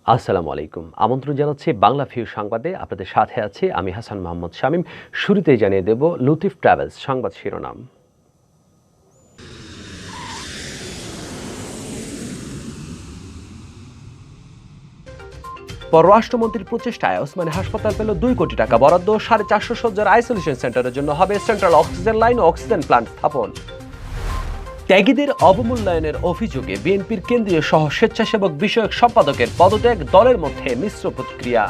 আসসালামু আলাইকুম। আমন্ত্রণ জানাচ্ছি বাংলা ভিউ সংবাদে। আপনাদের সাথে আছি আমি হাসান মোহাম্মদ শামীম। শুরুতেই জানিয়ে দেব লতিফ ট্রাভেলস সংবাদ শিরোনাম। পররাষ্ট্রমন্ত্রীর প্রচেষ্টায় ওসমানী হাসপাতাল পেল 2 কোটি টাকা বরাদ্দ। 450 শয্যার আইসোলেশন সেন্টারের জন্য হবে সেন্ট্রাল অক্সিজেন লাইন ও অক্সিজেন প্ল্যান্ট স্থাপন। ত্যাগীদের অবমূল্যায়নের অভিযোগে বিএনপির কেন্দ্রীয় সহ স্বেচ্ছাসেবক বিষয়ক সম্পাদকের পদত্যাগ, দলের মধ্যে মিশ্র প্রতিক্রিয়া।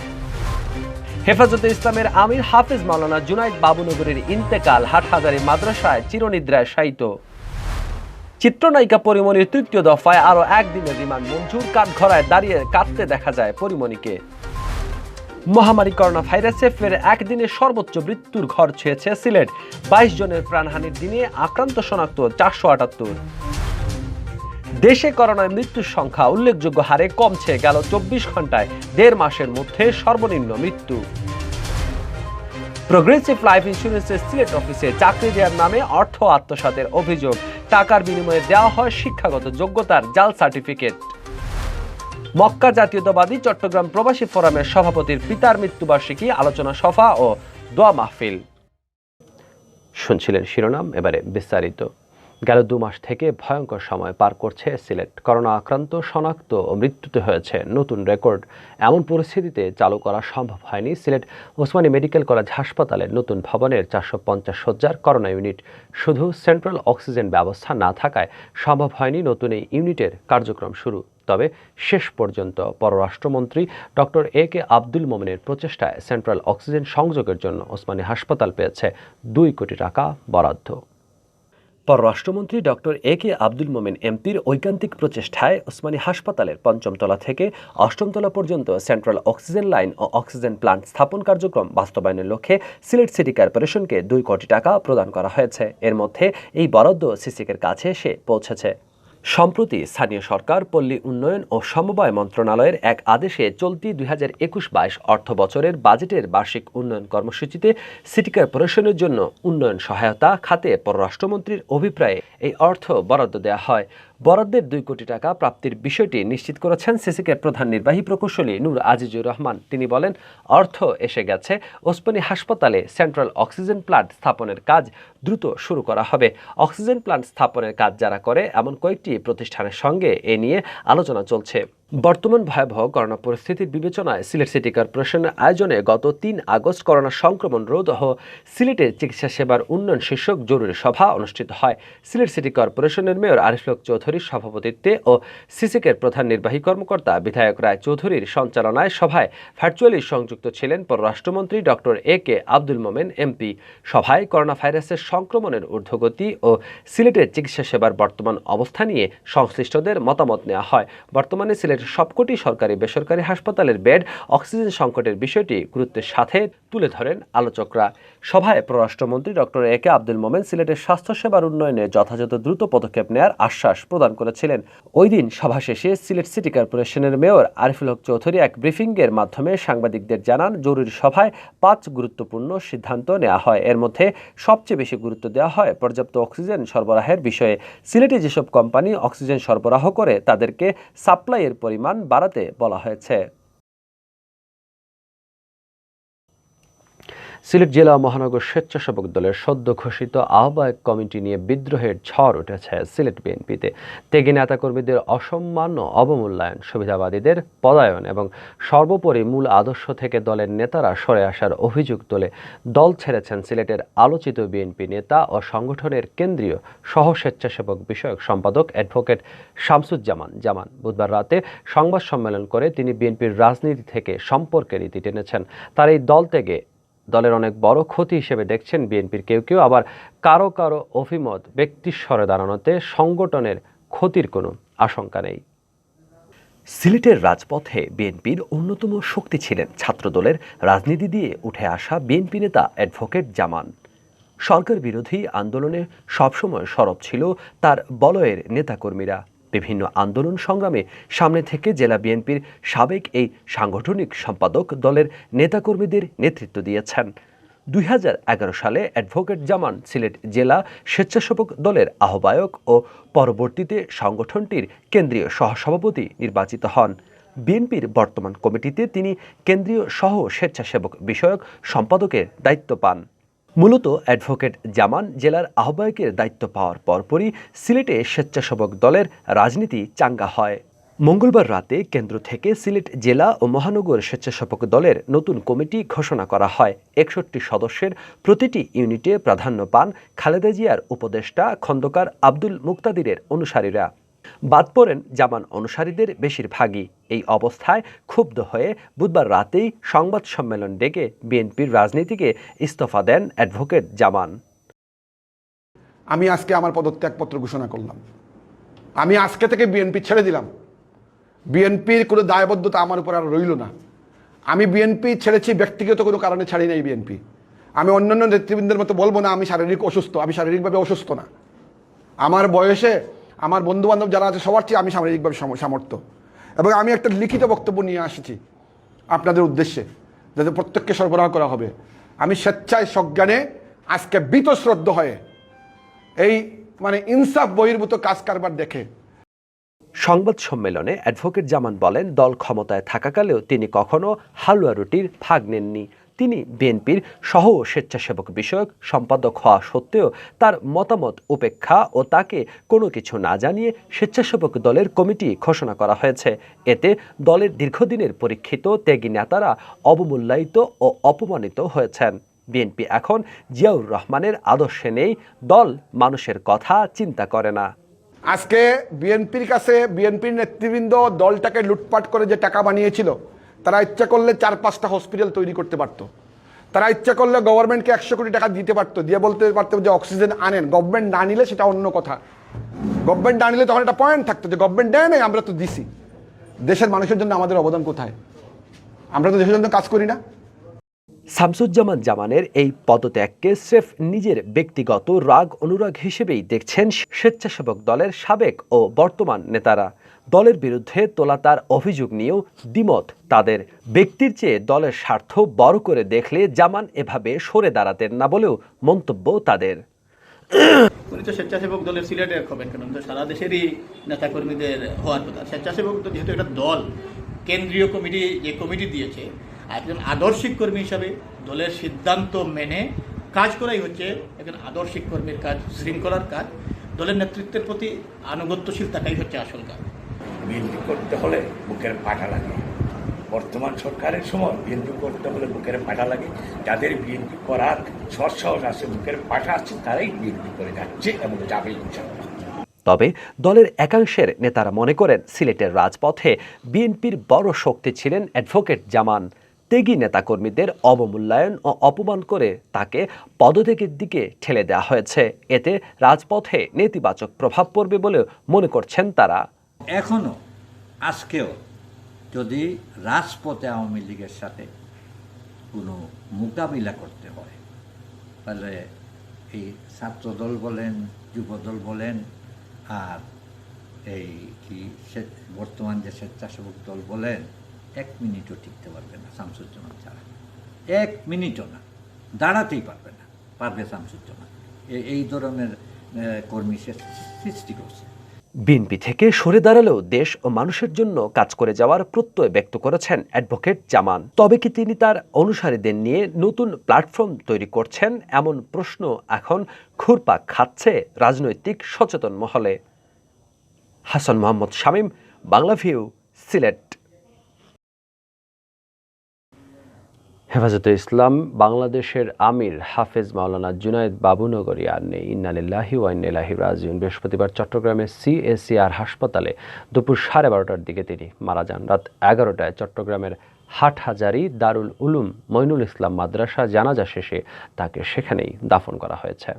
হেফাজতে ইসলামের আমির হাফেজ মাওলানা জুনাইদ বাবুনগরের ইন্তেকাল, হাটহাজারী মাদ্রাসায় চিরনিদ্রায় শায়িত। চিত্রনায়িকা পরিমণির তৃতীয় দফায় আরও একদিনের রিমান্ড মঞ্জুর। কাঠগড়ায় দাঁড়িয়ে কাঁদতে দেখা যায় পরিমণিকে। মহামারী করোনা ভাইরাসে ফের একদিনে সর্বোচ্চ মৃত্যুর ঘর ছুঁয়েছে সিলেট। 22 জনের প্রাণহানির দিনে আক্রান্ত শনাক্ত 478। দেশে করোনায় মৃত্যুর সংখ্যা উল্লেখযোগ্য হারে কমছে। গেল 24 ঘন্টায় 1.5 মাসের মধ্যে সর্বনিম্ন মৃত্যু। প্রোগ্রেসিভ লাইফ ইন্স্যুরেন্সের সিলেট অফিসে চাকরি দেওয়ার নামে অর্থ আত্মসাতের অভিযোগ। টাকার বিনিময়ে দেওয়া হয় শিক্ষাগত যোগ্যতার জাল সার্টিফিকেট। মক্কা জাতীয়তাবাদী চট্টগ্রাম প্রবাসী ফোরামের সভাপতির পিতার মৃত্যুবার্ষিকী আলোচনা সভা ও দোয়া মাহফিল। শুনছিলেন শিরোনাম, এবারে বিস্তারিত। গেল 2 মাস থেকে ভয়ঙ্কর সময় পার করছে সিলেট। করোনা আক্রান্ত, শনাক্ত ও মৃত্যুতে হয়েছে নতুন রেকর্ড। এমন পরিস্থিতিতে চালু করা সম্ভব হয়নি সিলেট ওসমানী মেডিকেল কলেজ হাসপাতালের নতুন ভবনের 450 শয্যার করোনা ইউনিট। শুধু সেন্ট্রাল অক্সিজেন ব্যবস্থা না থাকায় সম্ভব হয়নি নতুন এই ইউনিটের কার্যক্রম শুরু। তবে শেষ পর্যন্ত পররাষ্ট্রমন্ত্রী ডক্টর এ.কে আব্দুল মোমেনের প্রচেষ্টায় সেন্ট্রাল অক্সিজেন সংযোগের জন্য ওসমানী হাসপাতাল পেয়েছে 2 কোটি টাকা বরাদ্দ। পররাষ্ট্রমন্ত্রী ডক্টর এ.কে আব্দুল মোমেন এমপির ঐকান্তিক প্রচেষ্টায় ওসমানী হাসপাতালের 5ম তলা থেকে 8ম তলা পর্যন্ত সেন্ট্রাল অক্সিজেন লাইন ও অক্সিজেন প্ল্যান্ট স্থাপন কার্যক্রম বাস্তবায়নের লক্ষ্যে সিলেট সিটি কর্পোরেশনকে 2 কোটি টাকা প্রদান করা হয়েছে। এর মধ্যে এই বরাদ্দ সিসিকের কাছে এসে পৌঁছেছে। সম্প্রতি স্থানীয় সরকার, পল্লী উন্নয়ন ও সমবায় মন্ত্রণালয়ের এক আদেশে চলতি 2021-22 অর্থ বছরের বাজেটের বার্ষিক উন্নয়ন কর্মসূচিতে সিটি কর্পোরেশনের জন্য উন্নয়ন সহায়তা খাতে পররাষ্ট্রমন্ত্রীর অভিপ্রায়ে এই অর্থ বরাদ্দ দেওয়া হয়। বরাদ্দের 2 কোটি টাকা প্রাপ্তির বিষয়টি নিশ্চিত করেছেন সিসিকের প্রধান নির্বাহী প্রকৌশলী নূর আজিজুর রহমান। তিনি বলেন, অর্থ এসে গেছে, ওসমানী হাসপাতালে সেন্ট্রাল অক্সিজেন প্ল্যান্ট স্থাপনের কাজ দ্রুত শুরু করা হবে। অক্সিজেন প্ল্যান্ট স্থাপনের কাজ যারা করে এমন কয়েকটি প্রতিষ্ঠানের সঙ্গে এ নিয়ে আলোচনা চলছে। বর্তমান ভয়াবহ করোনা পরিস্থিতির বিবেচনায় সিলেট সিটি কর্পোরেশনের আয়োজনে গত 3 আগস্ট করোনা সংক্রমণ রোধ ও সিলেটের চিকিৎসা সেবার উন্নয়ন শীর্ষক জরুরি সভা অনুষ্ঠিত হয়। সিলেট সিটি কর্পোরেশনের মেয়র আরিফুল হক চৌধুরীর সভাপতিত্বে ও সিসিকের প্রধান নির্বাহী কর্মকর্তা বিধায়ক রায় চৌধুরীর সঞ্চালনায় সভায় ভার্চুয়ালি সংযুক্ত ছিলেন পররাষ্ট্রমন্ত্রী doctor A K Abdul Momen MP. সভায় করোনা ভাইরাসের সংক্রমণের ঊর্ধ্বগতি ও সিলেটের চিকিৎসা সেবার বর্তমান অবস্থা নিয়ে সংশ্লিষ্টদের মতামত নেওয়া হয়। বর্তমানে সিলেট সবকটি সরকারি বেসরকারি হাসপাতালের বেড অক্সিজেন সংকটের বিষয়টি গুরুত্বের সাথে তুলে ধরেন আলোচকরা। সভায় পররাষ্ট্রমন্ত্রী ডক্টর এ.কে আব্দুল মোমেন সিলেটের স্বাস্থ্যসেবার উন্নয়নে যথাযথ দ্রুত পদক্ষেপ নেওয়ার আশ্বাস প্রদান করেছিলেন। ওই দিন সভা শেষে সিলেট সিটি কর্পোরেশনের মেয়র আরিফুল হক চৌধুরী এক ব্রিফিংয়ের মাধ্যমে সাংবাদিকদের জানান, জরুরি সভায় 5 গুরুত্বপূর্ণ সিদ্ধান্ত নেওয়া হয়। এর মধ্যে সবচেয়ে বেশি গুরুত্ব দেওয়া হয় পর্যাপ্ত অক্সিজেন সরবরাহের বিষয়ে। সিলেটে যেসব কোম্পানি অক্সিজেন সরবরাহ করে তাদেরকে সাপ্লাইয়ের পরিমাণ বাড়াতে বলা হয়েছে। সিলেট জেলা মহানগর স্বেচ্ছাসেবক দলের সদ্য ঘোষিত আহ্বায়ক কমিটি নিয়ে বিদ্রোহের ঝড় উঠেছে সিলেট বিএনপিতে। ত্যাগী নেতাকর্মীদের অসম্মান ও অবমূল্যায়ন, সুবিধাবাদীদের পদায়ন এবং সর্বোপরি মূল আদর্শ থেকে দলের নেতারা সরে আসার অভিযোগ তোলে দল ছেড়েছেন সিলেটের আলোচিত বিএনপি নেতা ও সংগঠনের কেন্দ্রীয় সহ স্বেচ্ছাসেবক বিষয়ক সম্পাদক অ্যাডভোকেট শামসুজ্জামান। বুধবার রাতে সংবাদ সম্মেলন করে তিনি বিএনপির রাজনীতি থেকে সম্পর্কের ইতি টেনেছেন। তার এই দল থেকে দলের অনেক বড় ক্ষতি হিসেবে দেখছেন বিএনপির কেউ, আবার কারো অভিমত ব্যক্তির স্বরে দাঁড়ানোতে সংগঠনের ক্ষতির কোনো আশঙ্কা নেই। সিলেটের রাজপথে বিএনপির অন্যতম শক্তি ছিলেন ছাত্রদলের রাজনীতি দিয়ে উঠে আসা বিএনপি নেতা অ্যাডভোকেট জামান। সরকার বিরোধী আন্দোলনে সবসময় সরব ছিল তার বলয়ের নেতাকর্মীরা। বিভিন্ন আন্দোলন সংগ্রামে সামনে থেকে জেলা বিএনপির সাবেক এই সাংগঠনিক সম্পাদক দলের নেতাকর্মীদের নেতৃত্ব দিয়েছেন। 2011 সালে অ্যাডভোকেট জামান সিলেট জেলা স্বেচ্ছাসেবক দলের আহ্বায়ক ও পরবর্তীতে সংগঠনটির কেন্দ্রীয় সহসভাপতি নির্বাচিত হন। বিএনপির বর্তমান কমিটিতে তিনি কেন্দ্রীয় সহ স্বেচ্ছাসেবক বিষয়ক সম্পাদকের দায়িত্ব পান। মূলত অ্যাডভোকেট জামান জেলার আহ্বায়কের দায়িত্ব পাওয়ার পরপরই সিলেটে স্বেচ্ছাসেবক দলের রাজনীতি চাঙ্গা হয়। মঙ্গলবার রাতে কেন্দ্র থেকে সিলেট জেলা ও মহানগর স্বেচ্ছাসেবক দলের নতুন কমিটি ঘোষণা করা হয়। ৬১ সদস্যের প্রতিটি ইউনিটে প্রাধান্য পান খালেদা জিয়ার উপদেষ্টা খন্দকার আব্দুল মুক্তাদিরের অনুসারীরা। বাদ পড়েন জামান অনুসারীদের বেশিরভাগই। এই অবস্থায় ক্ষুব্ধ হয়ে বুধবার রাতেই সংবাদ সম্মেলন ডেকে বিএনপির রাজনীতিকে ইস্তফা দেন অ্যাডভোকেট জামান। আমি আজকে আমার পদত্যাগপত্র ঘোষণা করলাম। আমি আজকে থেকে বিএনপি ছেড়ে দিলাম। বিএনপির কোনো দায়বদ্ধতা আমার উপর আর রইল না। আমি বিএনপি ছেড়েছি ব্যক্তিগত কোনো কারণে ছাড়ি নাই বিএনপি। আমি অন্যান্য নেতৃবৃন্দের মতো বলবো না আমি শারীরিক অসুস্থ। আমি শারীরিকভাবে অসুস্থ না। আমার বয়সে আমার বন্ধুবান্ধব যারা আছে সবার চেয়ে আমি শারীরিকভাবে সামর্থ্য। এবং আমি একটা লিখিত বক্তব্য নিয়ে আসছি আপনাদের উদ্দেশ্যে, যাতে প্রত্যেককে সরবরাহ করা হবে। আমি স্বেচ্ছায় সজ্ঞানে আজকে বীতশ্রদ্ধ হয়ে এই ইনসাফ বহির্ভূত কাজ কারবার দেখে। সংবাদ সম্মেলনে অ্যাডভোকেট জামান বলেন, দল ক্ষমতায় থাকাকালেও তিনি কখনো হালুয়া রুটির ভাগ নেননি। তিনি বিএনপির সহ স্বেচ্ছাসেবক বিষয়ক সম্পাদক হওয়া সত্ত্বেও তার মতামত উপেক্ষা ও তাকে কোনো কিছু না জানিয়ে স্বেচ্ছাসেবক দলের কমিটি ঘোষণা করা হয়েছে। এতে দলের দীর্ঘদিনের পরীক্ষিত ত্যাগী নেতারা অবমূল্যায়িত ও অপমানিত হয়েছেন। বিএনপি এখন জিয়াউর রহমানের আদর্শে নেই, দল মানুষের কথা চিন্তা করে না। আজকে বিএনপির কাছে বিএনপির নেতৃবৃন্দ দলটাকে লুটপাট করে যে টাকা বানিয়েছিল, তারা ইচ্ছা করলে 4-5টা হসপিটাল তৈরি করতে পারত। তারা ইচ্ছা করলে গভর্নমেন্টকে 100 কোটি টাকা দিতে পারতো, দিয়ে বলতে পারতো যে অক্সিজেন আনেন। গভর্নমেন্ট না নিলে সেটা অন্য কথা। গভর্নমেন্ট না নিলে তখন একটা পয়েন্ট থাকতো যে গভর্নমেন্ট দেয় নাই, আমরা তো দিছি। দেশের মানুষের জন্য আমাদের অবদান কোথায়? আমরা তো দেশের জন্য কাজ করি না। শামসুজ্জামান জামানের এই পদত্যাগকে স্রেফ নিজের ব্যক্তিগত রাগ অনুরাগ হিসেবেই দেখছেন স্বেচ্ছাসেবক দলের সাবেক ও বর্তমান নেতারা। দলের বিরুদ্ধে তোলা তার অভিযোগ নিয়েও দ্বিমত তাদের। ব্যক্তির চেয়ে দলের স্বার্থ বড় করে দেখলে জামান এভাবে সরে দাঁড়াতেন না বলেও মন্তব্য তাদের। উনি তো স্বেচ্ছাসেবক দলের সিলেটের হবেন কেন? সারা দেশেরই নেতাকর্মীদের হওয়ার কথা। স্বেচ্ছাসেবক যেহেতু একটা দল, কেন্দ্রীয় কমিটি যে কমিটি দিয়েছে, একজন আদর্শিক কর্মী হিসাবে দলের সিদ্ধান্ত মেনে কাজ করাই হচ্ছে একজন আদর্শিক কর্মীর কাজ, শৃঙ্খলার কাজ। দলের নেতৃত্বের প্রতি আনুগত্যশীল থাকাই হচ্ছে আসল কাজ। বিএনপি করতে হলে বুকের পাটা লাগে। বর্তমান সরকারের সময় বিএনপি করতে হলে বুকের পাটা লাগে। যাদের বিএনপি করার সৎসাহস আছে, বুকের পাটা আছে, তারাই বিএনপি করে যাচ্ছে এবং যাবে ইনশাআল্লাহ। তবে দলের একাংশের নেতারা মনে করেন, সিলেটের রাজপথে বিএনপির বড় শক্তি ছিলেন অ্যাডভোকেট জামান। ত্যাগী নেতাকর্মীদের অবমূল্যায়ন ও অপমান করে তাকে পদত্যাগের দিকে ঠেলে দেওয়া হয়েছে। এতে রাজপথে নেতিবাচক প্রভাব পড়বে বলে মনে করছেন তারা। এখনো আজকেও যদি রাজপথে আওয়ামী লীগের সাথে কোনো মোকাবিলা করতে হয়, তাহলে এই ছাত্রদল বলেন, যুবদল বলেন, আর এই বর্তমান যে স্বেচ্ছাসেবক দল বলেন, 1 মিনিটও টিকতে পারবে না শামসুজ্জামান ছাড়া। 1 মিনিটও না, দাঁড়াতেই পারবে না, পারবে শামসুজ্জামান। এই ধরনের কর্মী সে সৃষ্টি করছে। বিএনপি থেকে সরে দাঁড়ালেও দেশ ও মানুষের জন্য কাজ করে যাওয়ার প্রত্যয় ব্যক্ত করেছেন অ্যাডভোকেট জামান। তবে কি তিনি তার অনুসারীদের নিয়ে নতুন প্ল্যাটফর্ম তৈরি করছেন, এমন প্রশ্ন এখন ঘুরপাক খাচ্ছে রাজনৈতিক সচেতন মহলে। হাসান মোহাম্মদ শামীম, বাংলাভিউ, সিলেট। হেফাজতে ইসলাম বাংলাদেশের আমির হাফেজ মাওলানা জুনায়েদ বাবুনগরী আর নেই। ইন্না লিল্লাহি ওয়া ইন্না ইলাইহি রাজিউন। বৃহস্পতিবার চট্টগ্রামের সিএসিআর হাসপাতালে দুপুর 12:30টার দিকে তিনি মারা যান। রাত 11টায় চট্টগ্রামের হাটহাজারী দারুল উলুম মইনুল ইসলাম মাদ্রাসা জানাজা শেষে তাকে সেখানেই দাফন করা হয়েছে।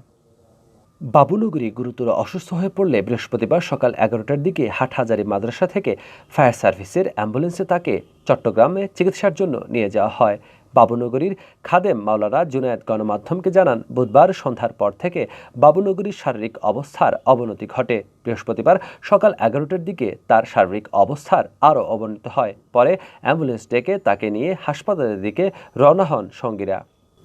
বাবুনগরী গুরুতর অসুস্থ হয়ে পড়লে বৃহস্পতিবার সকাল 11টার দিকে হাটহাজারী মাদ্রাসা থেকে ফায়ার সার্ভিসের অ্যাম্বুলেন্সে তাকে চট্টগ্রামে চিকিৎসার জন্য নিয়ে যাওয়া হয়। বাবুনগরীর খাদেম মাওলানা জুনায়েদ গণমাধ্যমকে জানান, বুধবার সন্ধ্যার পর থেকে বাবুনগরীর শারীরিক অবস্থার অবনতি ঘটে। বৃহস্পতিবার সকাল 11টার দিকে তার শারীরিক অবস্থার আরও অবনতি হয়। পরে অ্যাম্বুলেন্স ডেকে তাকে নিয়ে হাসপাতালের দিকে রওনা হন সঙ্গীরা।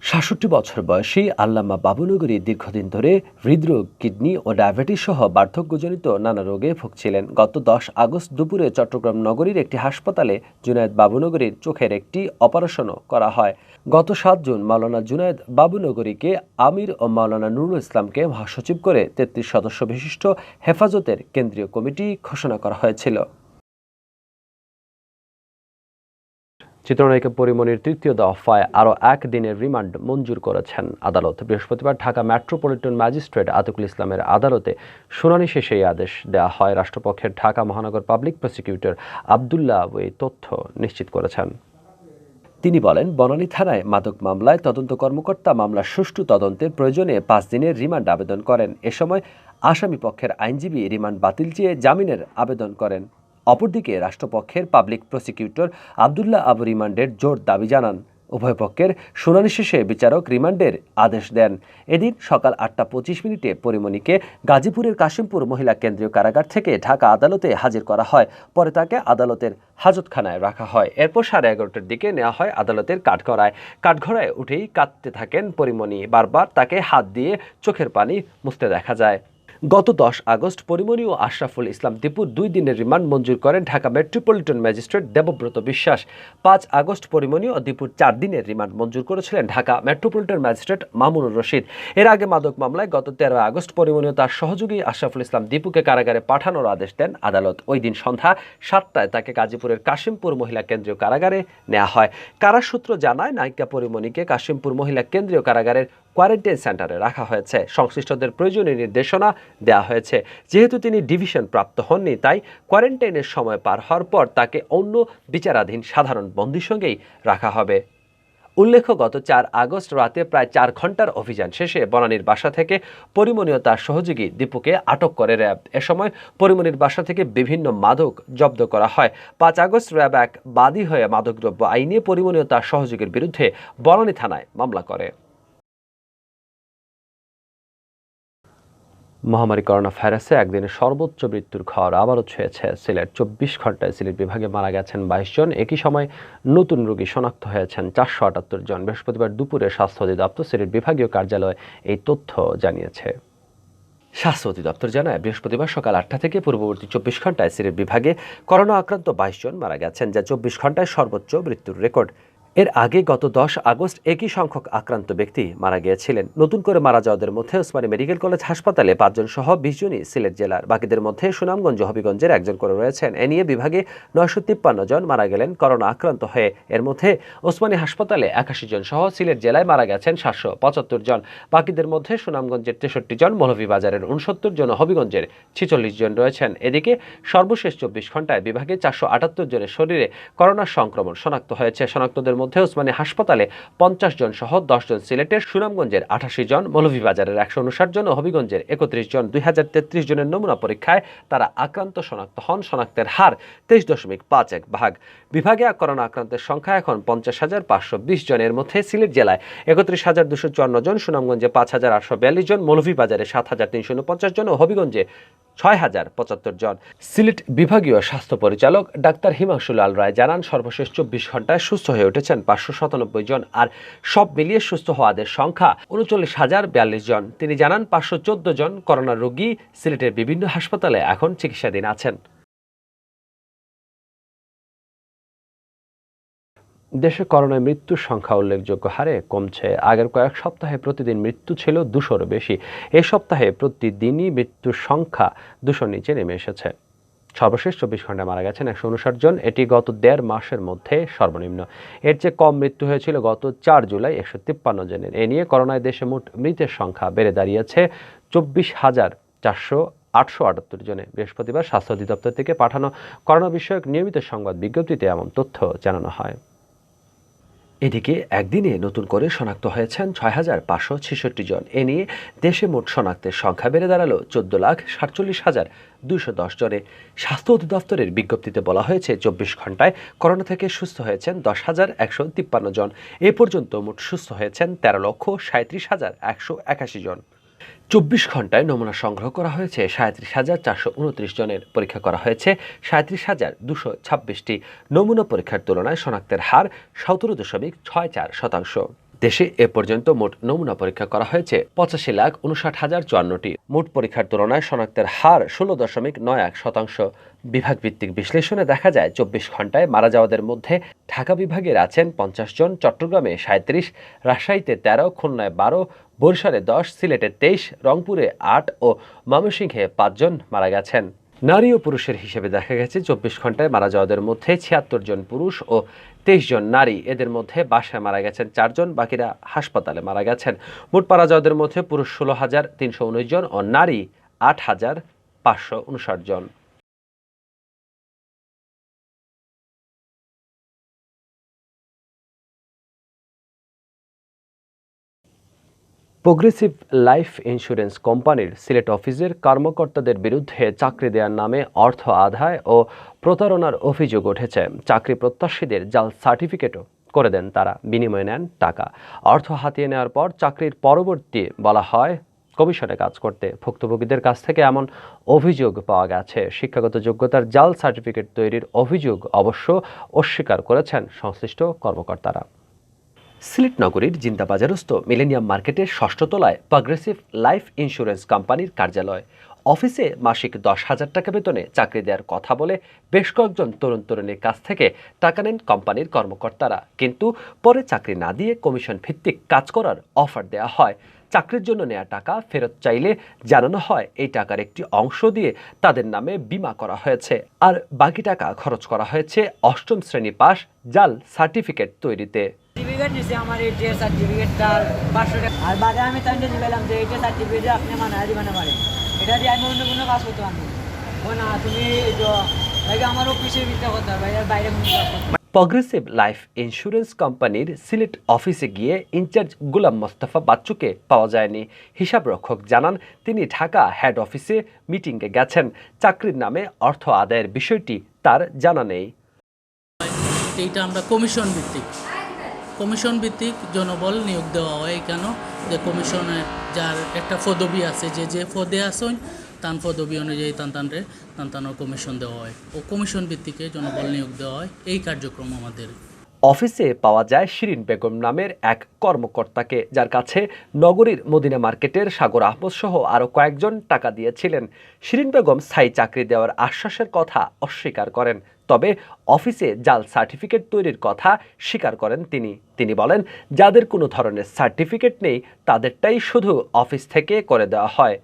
৬৭ বছর বয়সী আল্লামা বাবুনগরী দীর্ঘদিন ধরে হৃদরোগ, কিডনি ও ডায়াবেটিস সহ বার্ধক্যজনিত নানা রোগে ভুগছিলেন। গত ১০ আগস্ট দুপুরে চট্টগ্রাম নগরীর একটি হাসপাতালে জুনায়েদ বাবুনগরীর চোখের একটি অপারেশনও করা হয়। গত ৭ জুন মাওলানা জুনায়েদ বাবুনগরীকে আমির ও মাওলানা নুরুল ইসলামকে মহাসচিব করে ৩৩ সদস্য বিশিষ্ট হেফাজতের কেন্দ্রীয় কমিটি ঘোষণা করা হয়েছিল। চিত্রনায়িকা পরিমণির তৃতীয় দফায় আরও ১ দিনের রিমান্ড মঞ্জুর করেছেন আদালত। বৃহস্পতিবার ঢাকা মেট্রোপলিটন ম্যাজিস্ট্রেট আতিকুল ইসলামের আদালতে শুনানি শেষে এই আদেশ দেওয়া হয়। রাষ্ট্রপক্ষের ঢাকা মহানগর পাবলিক প্রসিকিউটর আবদুল্লাহ এই তথ্য নিশ্চিত করেছেন। তিনি বলেন, বনানী থানায় মাদক মামলায় তদন্ত কর্মকর্তা মামলার সুষ্ঠু তদন্তের প্রয়োজনে ৫ দিনের রিমান্ড আবেদন করেন। এ সময় আসামি পক্ষের আইনজীবী রিমান্ড বাতিল চেয়ে জামিনের আবেদন করেন। অপরদিকে রাষ্ট্রপক্ষের পাবলিক প্রসিকিউটর আবদুল্লাহ আবু রিমান্ডের জোর দাবি জানান। উভয় পক্ষের শুনানি শেষে বিচারক রিমান্ডের আদেশ দেন। এদিন সকাল ৮টা ২৫ পরিমণিকে গাজীপুরের কাশিমপুর মহিলা কেন্দ্রীয় কারাগার থেকে ঢাকা আদালতে হাজির করা হয়। পরে তাকে আদালতের হাজতখানায় রাখা হয়। এরপর 11:30টার দিকে নেওয়া হয় আদালতের কাঠগড়ায়। কাঠগড়ায় উঠেই কাঁদতে থাকেন পরিমণি। বারবার তাকে হাত দিয়ে চোখের পানি মুছতে দেখা যায়। গত ১০ আগস্ট পরিমণি ও আশরাফুল ইসলাম দীপুর ২ দিনের রিমান্ড মঞ্জুর করেন ঢাকা মেট্রোপলিটন ম্যাজিস্ট্রেট দেবব্রত বিশ্বাস। ৫ আগস্ট পরিমণি ও দীপুর ৪ দিনের রিমান্ড মঞ্জুর করেছিলেন ঢাকা মেট্রোপলিটন ম্যাজিস্ট্রেট মামুনুর রশিদ। এর আগে মাদক মামলায় গত ১৩ আগস্ট পরিমণি ও তার সহযোগী আশরাফুল ইসলাম দীপুকে কারাগারে পাঠানোর আদেশ দেন আদালত। ওই দিন সন্ধ্যা ৭টায় তাকে গাজীপুরের কাশিমপুর মহিলা কেন্দ্রীয় কারাগারে নেওয়া হয়। কারাসূত্র জানায়, নায়িকা পরিমণিকে কাশিমপুর মহিলা কেন্দ্রীয় কারাগারের কোয়ারেন্টাইন সেন্টারে রাখা হয়েছে। সংশ্লিষ্টদের প্রয়োজনীয় নির্দেশনা দেওয়া হয়েছে। যেহেতু তিনি ডিভিশন প্রাপ্ত হননি, তাই কোয়ারেন্টাইনের সময় পার হওয়ার পর তাকে অন্য বিচারাধীন সাধারণ বন্দীর সঙ্গেই রাখা হবে। উল্লেখ্য, গত ৪ আগস্ট রাতে প্রায় ৪ ঘন্টার অভিযান শেষে বনানীর বাসা থেকে পরিমণি ও তার সহযোগী দীপুকে আটক করে র্যাব। এ সময় পরিমণির বাসা থেকে বিভিন্ন মাদক জব্দ করা হয়। ৫ আগস্ট র্যাব এক বাদী হয়ে মাদকদ্রব্য আইনে পরিমণি ও তার সহযোগীর বিরুদ্ধে বনানী থানায় মামলা করে। মহামারী করোনা ভাইরাসে একদিনে সর্বোচ্চ মৃত্যুর ঘর আবারও ছুঁয়েছে সিলেট। ২৪ ঘন্টায় সিলেট বিভাগে মারা গেছেন ২২ জন। একই সময় নতুন রোগী শনাক্ত হয়েছেন ৪৭৮ জন। বৃহস্পতিবার দুপুরে স্বাস্থ্য অধিদপ্তর সিলেট বিভাগীয় কার্যালয় এই তথ্য জানিয়েছে। স্বাস্থ্য অধিদপ্তর জানায়, বৃহস্পতিবার সকাল ৮টা থেকে পূর্ববর্তী ২৪ ঘন্টায় সিলেট বিভাগে করোনা আক্রান্ত ২২ জন মারা গেছেন, যা ২৪ ঘন্টায় সর্বোচ্চ মৃত্যুর রেকর্ড। এর আগে গত ১০ আগস্ট একই সংখ্যক আক্রান্ত ব্যক্তি মারা গিয়েছিলেন। নতুন করে মারা যাওয়াদের মধ্যে ওসমানী মেডিকেল কলেজ হাসপাতালে ৫ জন সহ ২০ জনই সিলেট জেলার। বাকিদের মধ্যে সুনামগঞ্জ, হবিগঞ্জের ১ জন করে রয়েছেন। এ নিয়ে বিভাগে ৯৫৩ জন মারা গেলেন করোনা আক্রান্ত হয়ে। এর মধ্যে ওসমানী হাসপাতালে ৮১ জন সহ সিলেট জেলায় মারা গেছেন ৭৭৫ জন। বাকিদের মধ্যে সুনামগঞ্জের ৬৩ জন, মৌলভীবাজারের ৬৯ জন ও হবিগঞ্জের ৪৬ জন রয়েছেন। এদিকে সর্বশেষ ২৪ ঘন্টায় বিভাগে ৪৭৮ জনের শরীরে করোনার সংক্রমণ শনাক্ত হয়েছে। শনাক্তদের মধ্যে ওসমানী হাসপাতালে ৫০ জন সহ ১০ জন, সিলেটের সুনামগঞ্জের ৮৮ জন, মৌলভীবাজারের ১৫৯ জন ও হবিগঞ্জের ৩১ জন। ২০৩৩ জনের নমুনা পরীক্ষায় তারা আক্রান্ত শনাক্ত হন। শনাক্তের হার ২৩.৫১%। বিভাগে করোনা আক্রান্তের সংখ্যা এখন ৫০,৫২০ জনের মধ্যে সিলেট জেলায় ৩১,২৫৪ জন, সুনামগঞ্জে ৫,৮৪২ জন, মৌলভীবাজারে ৭,৩৪৯ জন ও হবিগঞ্জে ৬,০৭৫ জন। সিলেট বিভাগীয় স্বাস্থ্য পরিচালক ডাক্তার হিমাংশু লাল রায় জানান, সর্বশেষ ২৪ ঘন্টায় সুস্থ হয়ে উঠেছেন ৫৯৭ জন, আর সব মিলিয়ে সুস্থ হওয়াদের সংখ্যা ৩৯,০৪২ জন। তিনি জানান, ৫১৪ জন করোনা রোগী সিলেটের বিভিন্ন হাসপাতালে এখন চিকিৎসাধীন আছেন। দেশে করোনায় মৃত্যুর সংখ্যা উল্লেখযোগ্য হারে কমছে। আগের কয়েক সপ্তাহে প্রতিদিন মৃত্যু ছিল ২০০-র বেশি। এ সপ্তাহে প্রতিদিনই মৃত্যুর সংখ্যা ২০০-র নিচে নেমে এসেছে। সর্বশেষ ২৪ ঘন্টায় মারা গেছেন ১৫৯ জন। এটি গত ১.৫ মাসের মধ্যে সর্বনিম্ন। এর চেয়ে কম মৃত্যু হয়েছিল গত ৪ জুলাই ১৫৩ জনের। এ নিয়ে করোনায় দেশে মোট মৃতের সংখ্যা বেড়ে দাঁড়িয়েছে ২৪,878 জনে। বৃহস্পতিবার স্বাস্থ্য অধিদপ্তর থেকে পাঠানো করোনা বিষয়ক নিয়মিত সংবাদ বিজ্ঞপ্তিতে এমন তথ্য জানানো হয়। এদিকে একদিনে নতুন করে শনাক্ত হয়েছেন ৬,৫৬৬ জন। এ নিয়ে দেশে মোট শনাক্তের সংখ্যা বেড়ে দাঁড়ালো ১৪,৪৭,২১০ জনে। স্বাস্থ্য অধিদপ্তরের বিজ্ঞপ্তিতে বলা হয়েছে, ২৪ ঘন্টায় করোনা থেকে সুস্থ হয়েছেন ১০,১৫৩ জন। এ পর্যন্ত মোট সুস্থ হয়েছেন ১৩,৩৭,১৮১ জন। ২৪ ঘন্টায় নমুনা সংগ্রহ করা হয়েছে ৩৭,৪২৯ জনের। পরীক্ষা করা হয়েছে ৩৭,২২৬টি। নমুনা পরীক্ষার তুলনায় শনাক্তের হার ১৭.৬৪%। দেশে এ পর্যন্ত মোট নমুনা পরীক্ষা করা হয়েছে 85,59,054টি। মোট পরীক্ষার তুলনায় শনাক্তের হার 16.91%। বিভাগভিত্তিক বিশ্লেষণে দেখা যায় 24 ঘন্টায় মারা যাওয়াদের মধ্যে ঢাকা বিভাগের আছেন 50 জন, চট্টগ্রামে 37, রাজশাহীতে 13, খুলনায় 12, বরিশালে 10, সিলেটে 23, রংপুরে 8 ও ময়মনসিংহে 5 জন মারা গেছেন। নারী ও পুরুষের হিসেবে দেখা গেছে 24 ঘন্টায় মারা যাওয়াদের মধ্যে 76 জন পুরুষ ও 23 জন নারী। এদের মধ্যে বাসায় মারা গেছেন 4 জন, বাকিরা হাসপাতালে মারা গেছেন। মোট মারা যাওয়াদের মধ্যে পুরুষ 16,319 জন ও নারী 8,559 জন। প্রোগ্রেসিভ লাইফ ইন্স্যুরেন্স কোম্পানির সিলেট অফিসের কর্মকর্তাদের বিরুদ্ধে চাকরি দেওয়ার নামে অর্থ আদায় ও প্রতারণার অভিযোগ উঠেছে। চাকরি প্রত্যাশীদের জাল সার্টিফিকেটও করে দেন তারা, বিনিময়ে নেন টাকা। অর্থ হাতিয়ে নেওয়ার পর চাকরির পরবর্তী বলা হয় কমিশনে কাজ করতে। ভুক্তভোগীদের কাছ থেকে এমন অভিযোগ পাওয়া গেছে। শিক্ষাগত যোগ্যতার জাল সার্টিফিকেট তৈরির অভিযোগ অবশ্য অস্বীকার করেছেন সংশ্লিষ্ট কর্মকর্তারা। সিলেট নগরীর জিন্দাবাজারস্থ মিলেনিয়াম মার্কেটের 6ষ্ঠ তলায় প্রোগ্রেসিভ লাইফ ইন্স্যুরেন্স কোম্পানির কার্যালয়। অফিসে মাসিক 10,000 টাকা বেতনে চাকরি দেওয়ার কথা বলে বেশ কয়েকজন তরুণ তরুণীর কাছ থেকে টাকা নেন কোম্পানির কর্মকর্তারা, কিন্তু পরে চাকরি না দিয়ে কমিশন ভিত্তিক কাজ করার অফার দেওয়া হয়। চাকরির জন্য নেওয়া টাকা ফেরত চাইলে জানানো হয় এই টাকার একটি অংশ দিয়ে তাদের নামে বীমা করা হয়েছে, আর বাকি টাকা খরচ করা হয়েছে 8ম শ্রেণী পাস জাল সার্টিফিকেট তৈরিতে। সার্টিফিকেট দিছে আমার এই যে সার্টিফিকেটটা 500 টাকা, আর বাদে আমি তাইতে দিলাম যে এইটা সার্টিফিকেট আপনি মানা দিবানা পারে, এটা দিয়ে আমি অন্য কোনো কাজ করতে পারবো না। তুমি আমার অফিসের ভিতরে কথা বাইরে কোনো কাজ করতে। প্রোগ্রেসিভ লাইফ ইন্স্যুরেন্স কোম্পানির সিলেট অফিসে গিয়ে ইনচার্জ গোলাম মোস্তফা বাচ্চুকে পাওয়া যায়নি। হিসাব রক্ষক জানান তিনি ঢাকা হেড অফিসে মিটিংয়ে গেছেন। চাকরির নামে অর্থ আদায়ের বিষয়টি তার জানা নেই। এইটা আমরা কমিশন ভিত্তিক জনবল নিয়োগ দেওয়া হয় কেন, যে কমিশনে যার একটা পদবি আছে, যে পদে আসেন তান পদবি অনুযায়ী তানটানোর কমিশন দেওয়া হয় ও কমিশন ভিত্তিকে জনবল নিয়োগ দেওয়া হয়। এই কার্যক্রম আমাদের অফিসে পাওয়া যায় শিরিন বেগম নামের এক কর্মকর্তাকে, যার কাছে নগরীর মদিনা মার্কেটের সাগর আহমদ সহ আরও কয়েকজন টাকা দিয়েছিলেন। শিরিন বেগম স্থায়ী চাকরি দেওয়ার আশ্বাসের কথা অস্বীকার করেন, তবে অফিসে জাল সার্টিফিকেট তৈরির কথা স্বীকার করেন তিনি বলেন, যাদের কোনো ধরনের সার্টিফিকেট নেই তাদেরটাই শুধু অফিস থেকে করে দেওয়া হয়।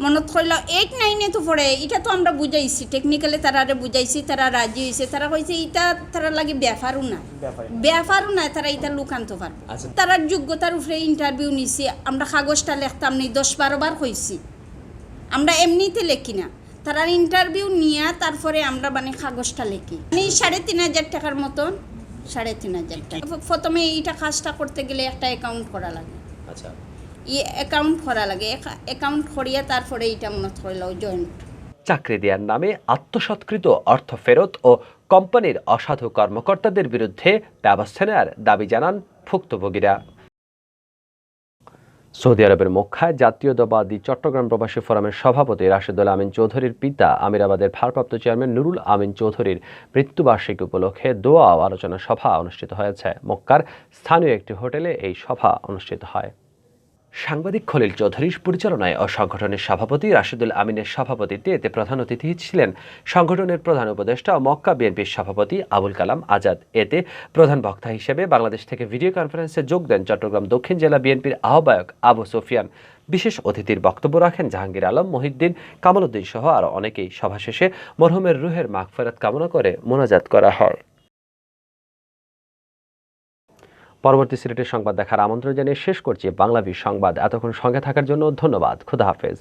মনত কইল 8-9 তো পড়ে, এটা তো আমরা বুঝাইছি টেকনিক্যালি, তারা বুঝাইছি, তারা রাজি হয়েছে, তারা কইছে এটা তারা লাগে ব্যাপারও না তারা এটা লুকান্ত পারবে। তারা যোগ্যতার উপরে ইন্টারভিউ নিছি, আমরা কাগজটা লিখতাম নি 10-12 বার কইছি, আমরা এমনিতে লেখি না, তারা ইন্টারভিউ নিয়ে তারপরে আমরা মানে কাগজটা লেখি। 3,500 টাকার মতন, 3,500 টাকা। প্রথমে এইটা কাজটা করতে গেলে একটা অ্যাকাউন্ট করা লাগে। আচ্ছা, অ্যাকাউন্ট করা লাগে, অ্যাকাউন্ট করিয়া তারপরে এইটা মনে করল জয়েন্ট। চাকরি দেওয়ার নামে আত্মসৎকৃত অর্থ ফেরত ও কোম্পানির অসাধু কর্মকর্তাদের বিরুদ্ধে ব্যবস্থা নেওয়ার দাবি জানান ভুক্তভোগীরা। সৌদি আরবের মক্কায় জাতীয়তাবাদী চট্টগ্রাম প্রবাসী ফোরামের সভাপতি রাশেদুল আমিন চৌধুরীর পিতা আমিরাবাদের ভারপ্রাপ্ত চেয়ারম্যান নুরুল আমিন চৌধুরীর মৃত্যুবার্ষিকী উপলক্ষে দোয়া ও আলোচনা সভা অনুষ্ঠিত হয়েছে। মক্কার স্থানীয় একটি হোটেলে এই সভা অনুষ্ঠিত হয়। সাংবাদিক খলিল চৌধুরীর পরিচালনায় ও সংগঠনের সভাপতি রাশেদুল আমিনের সভাপতিত্বে এতে প্রধান অতিথি ছিলেন সংগঠনের প্রধান উপদেষ্টা ও মক্কা বিএনপির সভাপতি আবুল কালাম আজাদ। এতে প্রধান বক্তা হিসেবে বাংলাদেশ থেকে ভিডিও কনফারেন্সে যোগ দেন চট্টগ্রাম দক্ষিণ জেলা বিএনপির আহ্বায়ক আবু সুফিয়ান। বিশেষ অতিথির বক্তব্য রাখেন জাহাঙ্গীর আলম, মহিউদ্দিন, কামাল উদ্দিন সহ আরও অনেকেই। সভা শেষে মরহুমের রুহের মাগফিরাত কামনা করে মোনাজাত করা হয়। পরবর্তী সিলেটের সংবাদ দেখার আমন্ত্রণ জানিয়ে শেষ করছি বাংলাভিউ সংবাদ। এতক্ষণ সঙ্গে থাকার জন্য ধন্যবাদ। খুদা হাফেজ।